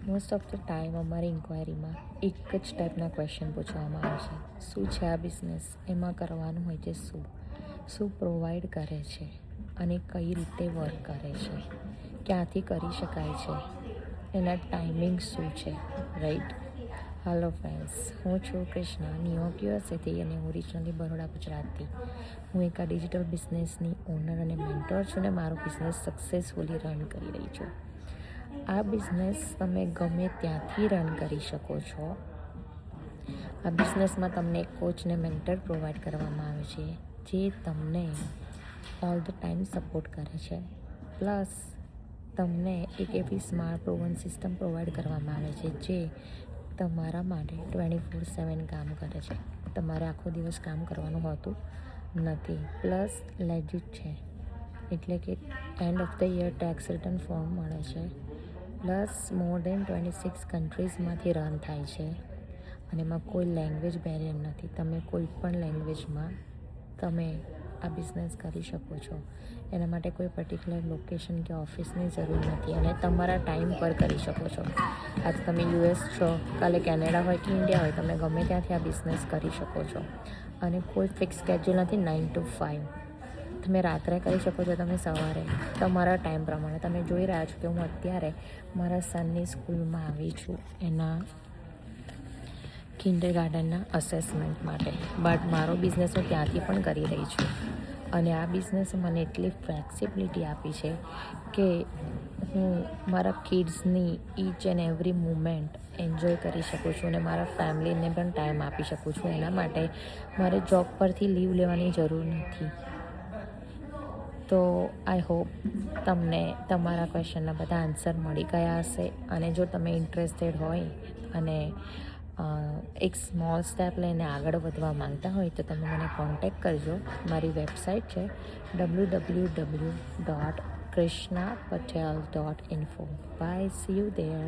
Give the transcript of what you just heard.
Most of the time અમારી ઇન્ક્વાયરીમાં એક જ ટાઈપના ક્વેશ્ચન પૂછવામાં આવે છે, શું છે આ બિઝનેસ, એમાં કરવાનું હોય છે શું પ્રોવાઈડ કરે છે અને કઈ રીતે વર્ક કરે છે, ક્યાંથી કરી શકાય છે, એના ટાઈમિંગ શું છે, રાઈટ. હાલો ફ્રેન્ડ્સ, હું છું કૃષ્ણા, ન્યુયોર્ક યુએસએથી અને ઓરિજિનલી બરોડા ગુજરાતથી. હું એક આ ડિજિટલ બિઝનેસની ઓનર અને મેન્ટર છું ને મારો બિઝનેસ સક્સેસફુલી રન કરી રહી છું. આ બિઝનેસ તમે ગમે ત્યાંથી રન કરી શકો છો. આ બિઝનેસમાં તમને એક કોચને મેન્ટર પ્રોવાઈડ કરવામાં આવે છે જે તમને ઓલ ધ ટાઈમ સપોર્ટ કરે છે. પ્લસ તમને એક એવી સ્માર્ટ પ્રોવન સિસ્ટમ પ્રોવાઈડ કરવામાં આવે છે જે તમારા માટે 24/7 કામ કરે છે. તમારે આખો દિવસ કામ કરવાનું હોતું નથી. પ્લસ લેજિટ છે, એટલે કે end of the year tax return form મળે છે. પ્લસ મોર દેન 26 કન્ટ્રીઝમાંથી રન થાય છે અને એમાં કોઈ લેંગ્વેજ બેરિયર નથી. તમે કોઈ પણ લેંગ્વેજમાં તમે આ બિઝનેસ કરી શકો છો. એના માટે કોઈ પર્ટિક્યુલર લોકેશન કે ઓફિસની જરૂર નથી અને તમારા ટાઈમ પર કરી શકો છો. આજે તમે યુએસ છો, કાલે કેનેડા હોય કે ઇન્ડિયા હોય, તમે ગમે ત્યાંથી આ બિઝનેસ કરી શકો છો. અને કોઈ ફિક્સ સ્કેડ્યુલ નથી 9 to 5. તમે રાત્રે કરી શકો છો, તમે સવારે, તમારા ટાઈમ પ્રમાણે. તમે જોઈ રહ્યા છો કે હું અત્યારે મારા સનની સ્કૂલમાં આવી છું એના કિન્ડર ગાર્ડનના અસેસમેન્ટ માટે. બટ મારો બિઝનેસ હું ત્યાંથી પણ કરી રહી છું અને આ બિઝનેસે મને એટલી ફ્લેક્સિબિલિટી આપી છે કે હું મારા કિડ્સની each and every moment enjoy કરી શકું છું અને મારા ફેમિલીને પણ ટાઈમ આપી શકું છું. એના માટે મારે જોબ પરથી લીવ લેવાની જરૂર નથી. તો આઈ હોપ તમને તમારા ક્વેશ્ચનના બધા આન્સર મળી ગયા હશે. અને જો તમે ઇન્ટરેસ્ટેડ હોય અને એક સ્મોલ સ્ટેપ લઈને આગળ વધવા માંગતા હોય તો તમે મને કોન્ટેક્ટ કરજો. મારી વેબસાઇટ છે www.krishnapatel.info. Bye, see you there.